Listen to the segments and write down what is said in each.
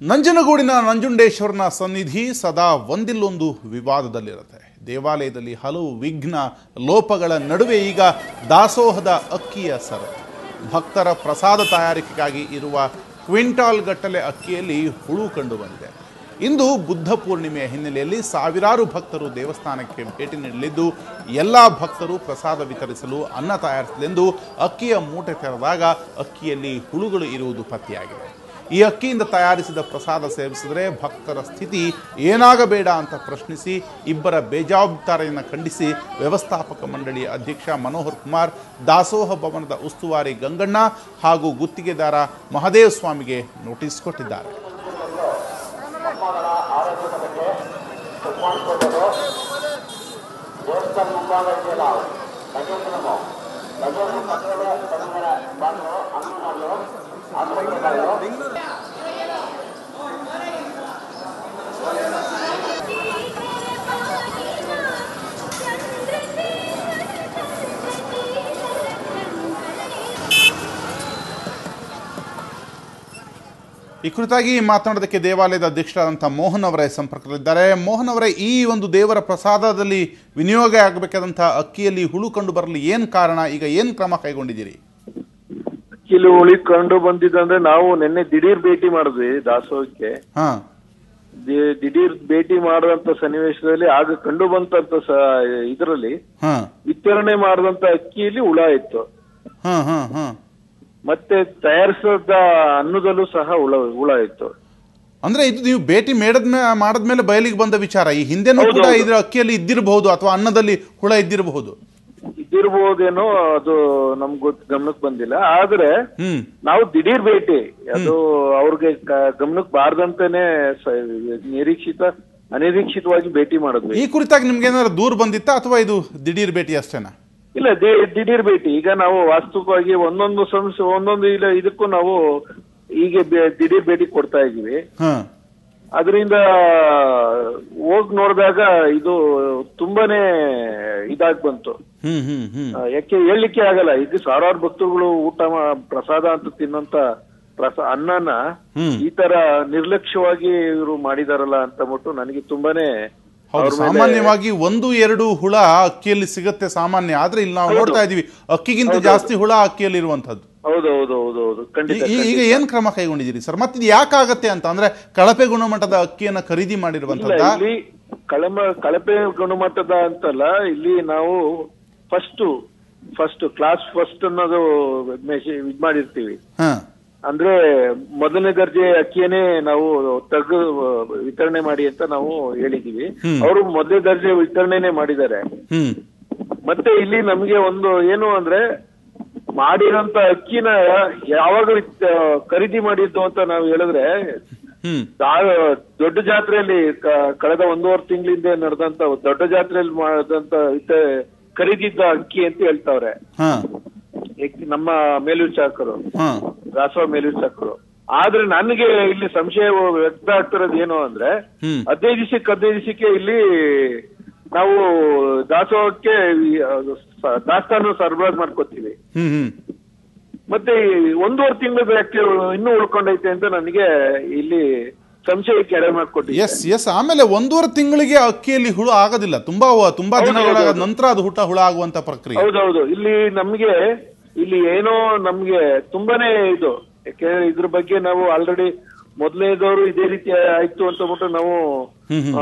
ನಂಜನಗೂಡಿನ ನಂಜುಂಡೇಶ್ವರನ ಸನ್ನಿಧಿ ಸದಾ ಒಂದಿಲ್ಲೊಂದು ವಿವಾದದಲ್ಲಿರುತ್ತೆ. ದೇವಾಲಯದಲ್ಲಿ ಹಲವು ವಿಘ್ನ ಲೋಪಗಳ ನಡುವೆ ಈಗ ದಾಸೋಹದ ಅಕ್ಕಿಯ ಸರತಿ. ಭಕ್ತರ ಪ್ರಸಾದ ತಯಾರಿಕೆಗಾಗಿ ಇರುವ ಕ್ವಿಂಟಾಲ್ ಗಟ್ಟಲೆ ಅಕ್ಕಿಯಲ್ಲಿ ಹುಳು ಕಂಡು ಬಂದಿದೆ. ಇಂದು ಬುದ್ಧ ಪೂರ್ಣಿಮೆಯ ಹಿನ್ನೆಲೆಯಲ್ಲಿ ಸಾವಿರಾರು ಭಕ್ತರು ದೇವಸ್ಥಾನಕ್ಕೆ ಭೇಟಿ ನೀಡಲಿದ್ದು ಎಲ್ಲ ಭಕ್ತರು ಪ್ರಸಾದ ವಿತರಿಸಲು ಅನ್ನ ತಯಾರಿಸಲೆಂದು ಅಕ್ಕಿಯ ಮೂಟೆ ತೆರೆದಾಗ ಅಕ್ಕಿಯಲ್ಲಿ ಹುಳುಗಳು ಇರುವುದು ಪತ್ತೆಯಾಗಿದೆ. ಈ ಅಕ್ಕಿಯಿಂದ ತಯಾರಿಸಿದ ಪ್ರಸಾದ ಸೇವಿಸಿದರೆ ಭಕ್ತರ ಸ್ಥಿತಿ ಏನಾಗಬೇಡ ಅಂತ ಪ್ರಶ್ನಿಸಿ ಇಬ್ಬರ ಬೇಜವಾಬ್ದಾರಿಯನ್ನು ಖಂಡಿಸಿ ವ್ಯವಸ್ಥಾಪಕ ಮಂಡಳಿಯ ಅಧ್ಯಕ್ಷ ಮನೋಹರ್ ಕುಮಾರ್, ದಾಸೋಹ ಭವನದ ಉಸ್ತುವಾರಿ ಗಂಗಣ್ಣ ಹಾಗೂ ಗುತ್ತಿಗೆದಾರ ಮಹದೇವ ಸ್ವಾಮಿಗೆ ನೋಟಿಸ್ ಕೊಟ್ಟಿದ್ದಾರೆ. ಈ ಕುರಿತಾಗಿ ಮಾತನಾಡೋದಕ್ಕೆ ದೇವಾಲಯದ ಅಧ್ಯಕ್ಷರಾದಂಥ ಮೋಹನ್ ಅವರೇ ಸಂಪರ್ಕದಲ್ಲಿದ್ದಾರೆ. ಮೋಹನ್ ಅವರೇ, ಈ ಒಂದು ದೇವರ ಪ್ರಸಾದದಲ್ಲಿ ವಿನಿಯೋಗ ಆಗಬೇಕಾದಂಥ ಅಕ್ಕಿಯಲ್ಲಿ ಹುಳು ಕಂಡು ಬರಲು ಏನು ಕಾರಣ? ಈಗ ಏನು ಕ್ರಮ ಕೈಗೊಂಡಿದ್ದೀರಿ? ಅಕ್ಕಿಲಿ ಹುಳಿ ಕಂಡು ಬಂದಿದ್ದಂದ್ರೆ ನಾವು ನಿನ್ನೆ ದಿಢೀರ್ ಭೇಟಿ ಮಾಡಿದ್ವಿ ದಾಸೋಹಕ್ಕೆ. ದಿಢೀರ್ ಭೇಟಿ ಮಾಡುವಂತ ಸನ್ನಿವೇಶದಲ್ಲಿ ಆಗ ಕಂಡು ಬಂತ ಇದರಲ್ಲಿ ವಿತರಣೆ ಮಾಡಿದಂತ ಅಕ್ಕಿಯಲ್ಲಿ ಹುಳ ಇತ್ತು. ಮತ್ತೆ ತಯಾರಿಸಿದ ಅನ್ನದಲ್ಲೂ ಸಹ ಹುಳ ಇತ್ತು. ಅಂದ್ರೆ ಇದು ನೀವು ಭೇಟಿ ಮಾಡದ್ಮೇಲೆ ಬಯಲಿಗೆ ಬಂದ ವಿಚಾರ. ಈ ಹಿಂದೆನೂ ಕೂಡ ಇದ್ರ ಅಕ್ಕಿಯಲ್ಲಿ ಇದ್ದಿರಬಹುದು ಅಥವಾ ಅನ್ನದಲ್ಲಿ ಹುಳ ಇದ್ದಿರಬಹುದೇನೋ, ಅದು ನಮ್ಗೆ ಗಮನಕ್ಕೆ ಬಂದಿಲ್ಲ. ಆದ್ರೆ ನಾವು ದಿಢೀರ್ ಭೇಟಿ, ಅದು ಅವ್ರಿಗೆ ಗಮನಕ್ಕೆ ಬಾರ್ದಂತಾನೆ ಅನಿರೀಕ್ಷಿತವಾಗಿ ಭೇಟಿ ಮಾಡಿದ್ವಿ. ಈ ಕುರಿತಾಗಿ ನಿಮ್ಗೆ ಏನಾದ್ರು ದೂರ ಬಂದಿತ್ತಾ ಅಥವಾ ಇದು ದಿಢೀರ್ ಭೇಟಿ ಅಷ್ಟೇನಾ? ಇಲ್ಲ, ದಿಢೀರ್ ಭೇಟಿ. ಈಗ ನಾವು ವಾಸ್ತವಿಕವಾಗಿ ಒಂದೊಂದು ಸಮಸ್ಯೆ ಒಂದೊಂದು ಇದಕ್ಕೂ ನಾವು ಹೀಗೆ ದಿಢೀರ್ ಭೇಟಿ ಕೊಡ್ತಾ ಇದೀವಿ. ಅದರಿಂದ ಹೋಗ್ ನೋಡಿದಾಗ ಇದು ತುಂಬಾನೇ ಇದಾಗಿ ಬಂತು. ಯಾಕೆ ಹೇಳಲಿಕ್ಕೆ ಆಗಲ್ಲ. ಇದು ಸಾವಿರಾರು ಭಕ್ತರುಗಳು ಪ್ರಸಾದ ಅಂತ ತಿನ್ನಂತ ಅನ್ನನ ಈ ತರ ನಿರ್ಲಕ್ಷ್ಯವಾಗಿ ಇವರು ಮಾಡಿದಾರಲ್ಲ ಅಂತ ಬಿಟ್ಟು ನನಗೆ ತುಂಬಾನೇ. ಸಾಮಾನ್ಯವಾಗಿ 1-2 ಹುಳ ಅಕ್ಕಿಯಲ್ಲಿ ಸಿಗುತ್ತೆ ಸಾಮಾನ್ಯ, ಆದ್ರೆ ಇಲ್ಲಿ ನಾವು ನೋಡ್ತಾ ಇದೀವಿ ಅಕ್ಕಿಗಿಂತ ಜಾಸ್ತಿ ಹುಳ ಅಕ್ಕಿಯಲ್ಲಿ ಇರುವಂತದ್ದು. ಹೌದೌದು, ಖಂಡಿತ. ಈಗ ಏನ್ ಕ್ರಮ ಕೈಗೊಂಡಿದ್ದೀರಿ ಸರ್? ಮತ್ತೆ ಇದು ಯಾಕಾಗತ್ತೆ ಅಂತ ಅಂದ್ರೆ ಕಳಪೆ ಗುಣಮಟ್ಟದ ಅಕ್ಕಿಯನ್ನ ಖರೀದಿ ಮಾಡಿರುವಂತದ್ದು. ಇಲ್ಲಿ ಕಳಪೆ ಗುಣಮಟ್ಟದ ಅಂತಲ್ಲ, ಇಲ್ಲಿ ನಾವು ಫಸ್ಟ್ ಕ್ಲಾಸ್ ಅನ್ನೋದು ಇದ್ ಮಾಡಿರ್ತೀವಿ. ಅಂದ್ರೆ ಮೊದಲನೇ ದರ್ಜೆ ಅಕ್ಕಿಯನ್ನೇ ನಾವು ತೆಗೆದು ವಿತರಣೆ ಮಾಡಿ ಅಂತ ನಾವು ಹೇಳಿದೀವಿ. ಅವರು ಮೊದಲನೇ ದರ್ಜೆ ವಿತರಣೆನೆ ಮಾಡಿದ್ದಾರೆ. ಮತ್ತೆ ಇಲ್ಲಿ ನಮ್ಗೆ ಒಂದು ಏನು ಅಂದ್ರೆ, ಮಾಡಿರೋಂತ ಅಕ್ಕಿನ ಯಾವಾಗ ಖರೀದಿ ಮಾಡಿದ್ದು ಅಂತ ನಾವು ಹೇಳಿದ್ರೆ, ದೊಡ್ಡ ಜಾತ್ರೆಯಲ್ಲಿ ಕಳೆದ 1.5 ತಿಂಗಳಿಂದ ನಡೆದಂತ ದೊಡ್ಡ ಜಾತ್ರೆಯಲ್ಲಿ ಮಾಡಿದಂತ ಖರೀದಿದ್ದ ಅಕ್ಕಿ ಅಂತ ಹೇಳ್ತಾವ್ರೆ ನಮ್ಮ ಮೇಲ್ವಿಚಾರಕರು, ದಾಸೋಹ ಮೇಲ್ವಿಚಾರಕರು. ಆದ್ರೆ ನನಗೆ ಇಲ್ಲಿ ಸಂಶಯ ವ್ಯಕ್ತ ಆಗ್ತಿರೋದು ಏನು ಅಂದ್ರೆ, 15 ದಿವಸಕ್ಕೆ ಇಲ್ಲಿ ನಾವು ದಾಸೋಹಕ್ಕೆ ದಾಸ್ತಾನು ಸರಬರಾಜು ಮಾಡ್ಕೋತೀವಿ. ಮತ್ತೆ 1.5 ತಿಂಗಳ ಅಕ್ಕಿ ಇನ್ನೂ ಉಳ್ಕೊಂಡೈತೆ ಅಂತ ನನಗೆ ಇಲ್ಲಿ ಸಂಶಯಕ್ಕೆ ಎಡೆ ಮಾಡ್ಕೊಟ್ಟಿದ್ದೆ. ಆಮೇಲೆ 1.5 ತಿಂಗಳಿಗೆ ಅಕ್ಕಿಯಲ್ಲಿ ಹುಳು ಆಗೋದಿಲ್ಲ, ತುಂಬಾ ದಿನಗಳ ನಂತರ ಅದು ಹುಳ ಆಗುವಂತ ಪ್ರಕ್ರಿಯೆ. ಹೌದೌದು. ಇಲ್ಲಿ ಏನೋ ನಮ್ಗೆ ತುಂಬಾನೇ ಇದು, ಯಾಕೆಂದ್ರೆ ಇದ್ರ ಬಗ್ಗೆ ನಾವು ಆಲ್ರೆಡಿ ಮೊದಲನೇದವರು ಇದೇ ರೀತಿ ಆಯ್ತು ಅಂತ ಬಿಟ್ಟು ನಾವು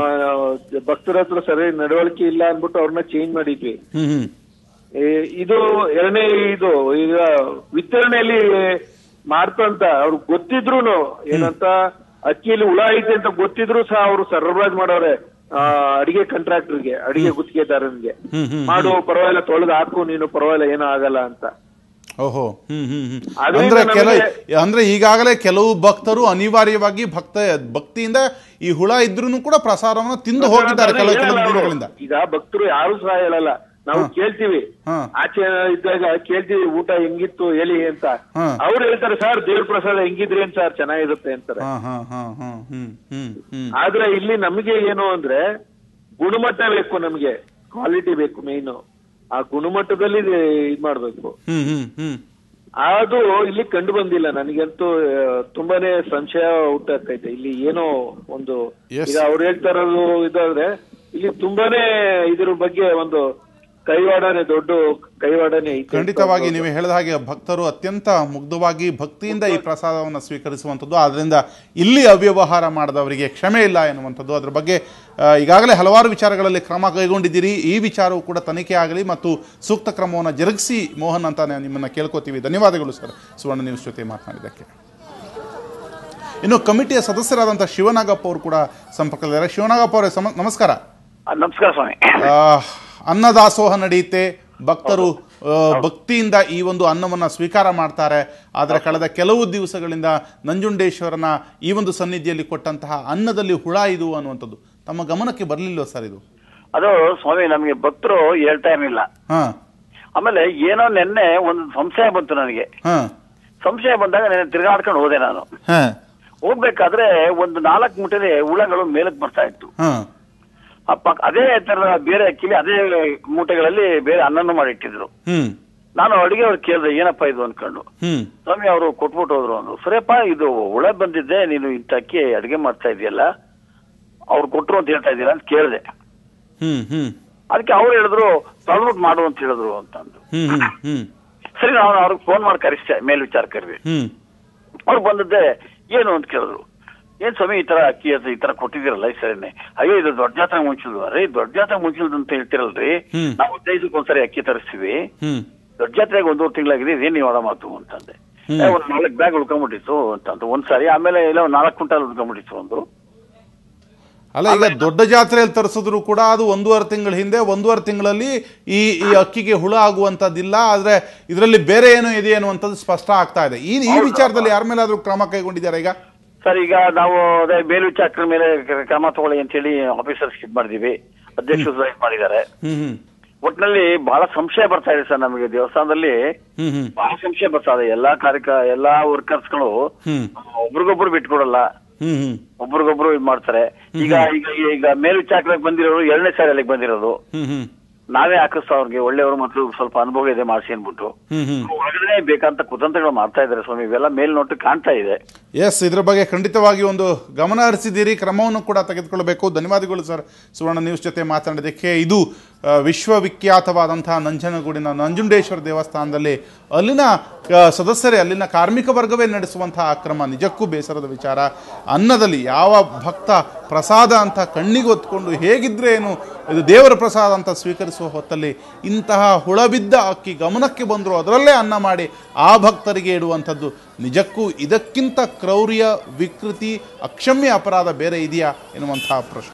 ಭಕ್ತರ ಹತ್ರ ಸರಿ ನಡವಳಿಕೆ ಇಲ್ಲ ಅಂದ್ಬಿಟ್ಟು ಅವ್ರನ್ನ ಚೇಂಜ್ ಮಾಡಿದ್ವಿ. ಇದು ಎರಡನೇ ಇದು. ಈಗ ವಿತರಣೆಯಲ್ಲಿ ಮಾಡ್ತಂತ ಅವ್ರಿಗೆ ಗೊತ್ತಿದ್ರು ಏನಂತ ಅಕ್ಕಿಯಲ್ಲಿ ಹುಳ ಐತೆ ಅಂತ ಗೊತ್ತಿದ್ರು ಸಹ ಅವರು ಸರಬರಾಜು ಮಾಡೋರೆ ಅಡಿಗೆ ಕಾಂಟ್ರಾಕ್ಟರ್ಗೆ, ಅಡಿಗೆ ಗುತ್ತಿಗೆದಾರನ್ಗೆ. ಮಾಡು, ಪರವಾಗಿಲ್ಲ, ತೊಳೆದು ಹಾಕು ನೀನು, ಪರವಾಗಿಲ್ಲ, ಏನೂ ಆಗಲ್ಲ ಅಂತ. ಓಹೋ. ಅಂದ್ರೆ ಈಗಾಗಲೇ ಕೆಲವು ಭಕ್ತರು ಅನಿವಾರ್ಯವಾಗಿ ಭಕ್ತಿಯಿಂದ ಈ ಹುಳ ಇದ್ರೂ ಕೂಡ ಪ್ರಸಾದವನ್ನು ತಿಂದು ಹೋಗಿದ್ದಾರೆ ಕೆಲವು ದಿನಗಳಿಂದ. ಈಗ ಭಕ್ತರು ಯಾರು ಸಹ ಹೇಳಲ್ಲ, ನಾವು ಕೇಳ್ತೀವಿ, ಆಚೆ ಇದ್ದಾಗ ಕೇಳ್ತೀವಿ ಊಟ ಹೆಂಗಿತ್ತು ಹೇಳಿ ಅಂತ. ಅವ್ರು ಹೇಳ್ತಾರೆ, ಸರ್ ದೇವ್ರ ಪ್ರಸಾದ ಹೆಂಗಿದ್ರೇನ್ ಸರ್, ಚೆನ್ನಾಗಿರುತ್ತೆ ಅಂತಾರೆ. ಆದ್ರೆ ಇಲ್ಲಿ ನಮಗೆ ಏನು ಅಂದ್ರೆ ಗುಣಮಟ್ಟ ಬೇಕು, ನಮ್ಗೆ ಕ್ವಾಲಿಟಿ ಬೇಕು ಮೇಯ್ನು. ಆ ಗುಣಮಟ್ಟದಲ್ಲಿ ಇದ್ ಮಾಡ್ಬೇಕು. ಅದು ಇಲ್ಲಿ ಕಂಡು ಬಂದಿಲ್ಲ ನನಗಂತೂ. ತುಂಬಾನೇ ಸಂಶಯ ಹುಟ್ಟಾಗ್ತೈತೆ ಇಲ್ಲಿ ಏನೋ ಒಂದು. ಈಗ ಅವ್ರು ಹೇಳ್ತಾ ಇರೋದು ಇದಾದ್ರೆ ಇಲ್ಲಿ ತುಂಬಾನೇ ಇದ್ರ ಬಗ್ಗೆ ಒಂದು ಕೈವಾಡನೆ, ದೊಡ್ಡ ಕೈವಾಡನೆ. ಖಂಡಿತವಾಗಿ ನೀವು ಹೇಳಿದ ಹಾಗೆ ಭಕ್ತರು ಅತ್ಯಂತ ಮುಗ್ಧವಾಗಿ ಭಕ್ತಿಯಿಂದ ಈ ಪ್ರಸಾದವನ್ನು ಸ್ವೀಕರಿಸುವಂಥದ್ದು. ಆದ್ರಿಂದ ಇಲ್ಲಿ ಅವ್ಯವಹಾರ ಮಾಡಿದವರಿಗೆ ಕ್ಷಮೆ ಇಲ್ಲ ಎನ್ನುವಂಥದ್ದು. ಅದರ ಬಗ್ಗೆ ಈಗಾಗಲೇ ಹಲವಾರು ವಿಚಾರಗಳಲ್ಲಿ ಕ್ರಮ ಕೈಗೊಂಡಿದ್ದೀರಿ. ಈ ವಿಚಾರವೂ ಕೂಡ ತನಿಖೆ ಆಗಲಿ ಮತ್ತು ಸೂಕ್ತ ಕ್ರಮವನ್ನು ಜರುಗಿಸಿ ಮೋಹನ್ ಅಂತ ನಿಮ್ಮನ್ನು ಕೇಳ್ಕೊತೀವಿ. ಧನ್ಯವಾದಗಳು ಸರ್ ಸುವರ್ಣ ನ್ಯೂಸ್ ಜೊತೆ ಮಾತನಾಡಿದ್ದಕ್ಕೆ. ಇನ್ನು ಕಮಿಟಿಯ ಸದಸ್ಯರಾದಂಥ ಶಿವನಾಗಪ್ಪ ಅವರು ಕೂಡ ಸಂಪರ್ಕದಲ್ಲಿದ್ದಾರೆ. ಶಿವನಾಗಪ್ಪ ಅವರೇ ನಮಸ್ಕಾರ. ನಮಸ್ಕಾರ ಸ್ವಾಮಿ. ಅನ್ನದಾಸೋಹ ನಡೆಯುತ್ತೆ, ಭಕ್ತರು ಭಕ್ತಿಯಿಂದ ಈ ಒಂದು ಅನ್ನವನ್ನು ಸ್ವೀಕಾರ ಮಾಡ್ತಾರೆ. ಆದರೆ ಕಳೆದ ಕೆಲವು ದಿವಸಗಳಿಂದ ನಂಜುಂಡೇಶ್ವರನ ಈ ಒಂದು ಸನ್ನಿಧಿಯಲ್ಲಿ ಕೊಟ್ಟಂತಹ ಅನ್ನದಲ್ಲಿ ಹುಳ ಇದು ಅನ್ನುವಂಥದ್ದು ತಮ್ಮ ಗಮನಕ್ಕೆ ಬರಲಿಲ್ಲ ಸರ್? ಇದು ಅದು ಸ್ವಾಮಿ ನಮಗೆ ಭಕ್ತರು ಹೇಳ್ತಾ ಇರಲಿಲ್ಲ. ಆಮೇಲೆ ಏನೋ ನಿನ್ನೆ ಒಂದು ಸಂಶಯ ಬಂತು ನನಗೆ. ಸಂಶಯ ಬಂದಾಗ ನೆನ್ನೆ ತಿರ್ಗಾಡ್ಕೊಂಡು ಹೋದೆ ನಾನು. ಹೋಗ್ಬೇಕಾದ್ರೆ ಒಂದು 4 ಮೂಟೆ ಹುಳಗಳು ಮೇಲಕ್ಕೆ ಬರ್ತಾ ಇತ್ತು. ಅದೇ ತರ ಬೇರೆ ಅಕ್ಕಿಲಿ ಅದೇ ಮೂಟೆಗಳಲ್ಲಿ ಬೇರೆ ಅನ್ನನೂ ಮಾಡಿಟ್ಟಿದ್ರು. ನಾನು ಅಡಿಗೆ ಅವ್ರು ಕೇಳಿದೆ ಏನಪ್ಪಾ ಇದು ಅನ್ಕೊಂಡು. ಸ್ವಾಮಿ ಅವರು ಕೊಟ್ಬಿಟ್ಟು ಹೋದ್ರು. ಅಂದ್ರು ಸರಿಯಪ್ಪ ಇದು ಹುಳ ಬಂದಿದ್ದೆ, ನೀನು ಇಂಥ ಅಕ್ಕಿ ಅಡಿಗೆ ಮಾಡ್ತಾ ಇದೆಯಲ್ಲ ಅವ್ರು ಕೊಟ್ರು ಅಂತ ಹೇಳ್ತಾ ಇದ್ದೀರಾ ಅಂತ ಕೇಳಿದೆ. ಅದಕ್ಕೆ ಅವ್ರು ಹೇಳಿದ್ರು ತೊಳ್ಬಿಟ್ಟು ಮಾಡು ಅಂತ ಹೇಳಿದ್ರು ಅಂತಂದು. ಸರಿ ನಾನು ಅವ್ರಿಗೆ ಫೋನ್ ಮಾಡಿ ಕರೆಸ್ತೆ, ಮೇಲ್ವಿಚಾರ ಕರೆದಿ. ಅವ್ರು ಬಂದದ್ದೆ ಏನು ಅಂತ ಕೇಳಿದ್ರು. ಏನ್ ಸ್ವಾಮಿ ಈ ತರ ಅಕ್ಕಿ ಈ ತರ ಕೊಟ್ಟಿದ್ದೀರಲ್ಲ ಈ ಸರಿನೇ. ಅಯ್ಯೋ ಇದು ದೊಡ್ಡ ಜಾತ್ರೆ ಮುಂಚಿಲ್ವಾ ರೀ, ದೊಡ್ಡ ಜಾತ್ರೆ ಮುಂಚಿಲ್ದು ಅಂತ ಹೇಳ್ತಿರಲ್ರಿ. ನಾವು 15 ಒಂದ್ಸರಿ ಅಕ್ಕಿ ತರಿಸ್ತೀವಿ, ದೊಡ್ಡ ಜಾತ್ರೆಗೆ 1.5 ತಿಂಗಳಾಗಿದೆ, ಇದೇನ್ ನೀವು ಹೊರ ಮಾತು ಅಂತಂದೆ. ಒಂದ್ 4 ಬ್ಯಾಗ್ ಉಳ್ಕೊಂಡ್ಬಿಟ್ಟಿತ್ತು ಅಂತಂದು ಒಂದ್ಸಾರಿ. ಆಮೇಲೆ ಇಲ್ಲ 4 ಕ್ವಿಂಟಲ್ ಉಳ್ಕೊಂಡ್ಬಿಟ್ಟಿತ್ತು ಅಂದ್ರು. ಅಲ್ಲ, ಈಗ ದೊಡ್ಡ ಜಾತ್ರೆಯಲ್ಲಿ ತರಿಸಿದ್ರು ಕೂಡ ಅದು 1.5 ತಿಂಗಳ ಹಿಂದೆ, 1.5 ತಿಂಗಳಲ್ಲಿ ಈ ಅಕ್ಕಿಗೆ ಹುಳ ಆಗುವಂತದ್ದಿಲ್ಲ. ಆದ್ರೆ ಇದರಲ್ಲಿ ಬೇರೆ ಏನೋ ಇದೆ ಅನ್ನುವಂಥದ್ದು ಸ್ಪಷ್ಟ ಆಗ್ತಾ ಇದೆ. ಈ ವಿಚಾರದಲ್ಲಿ ಯಾರ ಮೇಲಾದ್ರೂ ಕ್ರಮ ಕೈಗೊಂಡಿದ್ದಾರೆ ಈಗ? ಸರ್ ಈಗ ನಾವು ಅದೇ ಮೇಲ್ವಿಚಾರಕರ ಮೇಲೆ ಕ್ರಮ ತಗೊಳ್ಳಿ ಅಂತ ಹೇಳಿ ಆಫೀಸರ್ಸ್ ಇದ್ ಮಾಡಿದೀವಿ, ಅಧ್ಯಕ್ಷರು ಮಾಡಿದ್ದಾರೆ. ಒಟ್ಟಿನಲ್ಲಿ ಬಹಳ ಸಂಶಯ ಬರ್ತಾ ಇದೆ ಸರ್ ನಮಗೆ. ದೇವಸ್ಥಾನದಲ್ಲಿ ಬಹಳ ಸಂಶಯ ಬರ್ತಾ ಇದೆ. ಎಲ್ಲಾ ವರ್ಕರ್ಸ್ಗಳು ಒಬ್ರಿಗೊಬ್ರು ಬಿಟ್ಕೊಡಲ್ಲ, ಒಬ್ರಿಗೊಬ್ರು ಇದ್ ಮಾಡ್ತಾರೆ. ಈಗ ಈಗ ಈಗ ಮೇಲ್ವಿಚಾರಕರಾಗಿ ಬಂದಿರೋರು 2ನೇ ಸಾರಿ ಅಲ್ಲಿಗೆ ಬಂದಿರೋದು. ನಾವೇ ಹಾಕಿಸ್ತಾ ಅವ್ರಿಗೆ ಒಳ್ಳೆಯವರು ಮತ್ತು ಸ್ವಲ್ಪ ಅನುಭವ ಇದೆ ಮಾಡಿಸಿ ಅನ್ಬಿಟ್ಟು ಒಳಗಡೆ ಬೇಕಂತ ಕುತಂತ್ರಗಳು ಮಾಡ್ತಾ ಇದ್ದಾರೆ ಸ್ವಾಮಿ. ಇವೆಲ್ಲ ಮೇಲ್ನೋಟ ಕಾಣ್ತಾ ಇದೆ. ಎಸ್, ಇದ್ರ ಬಗ್ಗೆ ಖಂಡಿತವಾಗಿ ಒಂದು ಗಮನ ಹರಿಸಿದ್ದೀರಿ, ಕ್ರಮವನ್ನು ಕೂಡ ತೆಗೆದುಕೊಳ್ಳಬೇಕು. ಧನ್ಯವಾದಗಳು ಸರ್ ಸುವರ್ಣ ನ್ಯೂಸ್ ಜೊತೆ ಮಾತನಾಡಿದ್ದಕ್ಕೆ. ಇದು ವಿಶ್ವವಿಖ್ಯಾತವಾದಂತಹ ನಂಜನಗೂಡಿನ ನಂಜುಂಡೇಶ್ವರ ದೇವಸ್ಥಾನದಲ್ಲಿ ಅಲ್ಲಿನ ಸದಸ್ಯರೇ, ಅಲ್ಲಿನ ಕಾರ್ಮಿಕ ವರ್ಗವೇ ನಡೆಸುವಂತಹ ಅಕ್ರಮ ನಿಜಕ್ಕೂ ಬೇಸರದ ವಿಚಾರ. ಅನ್ನದಲ್ಲಿ ಯಾವ ಭಕ್ತ ಪ್ರಸಾದ ಅಂತ ಕಣ್ಣಿಗೆ ಹೊತ್ಕೊಂಡು ಹೇಗಿದ್ರೆ ಏನು ಇದು ದೇವರ ಪ್ರಸಾದ ಅಂತ ಸ್ವೀಕರಿಸುವ ಹೊತ್ತಲ್ಲಿ ಇಂತಹ ಹುಳಬಿದ್ದ ಅಕ್ಕಿ ಗಮನಕ್ಕೆ ಬಂದರೂ ಅದರಲ್ಲೇ ಅನ್ನ ಮಾಡಿ ಆ ಭಕ್ತರಿಗೆ ಇಡುವಂಥದ್ದು ನಿಜಕ್ಕೂ ಇದಕ್ಕಿಂತ ಕ್ರೌರ್ಯ, ವಿಕೃತಿ, ಅಕ್ಷಮ್ಯ ಅಪರಾಧ ಬೇರೆ ಇದೆಯಾ ಎನ್ನುವಂತಹ ಪ್ರಶ್ನೆ.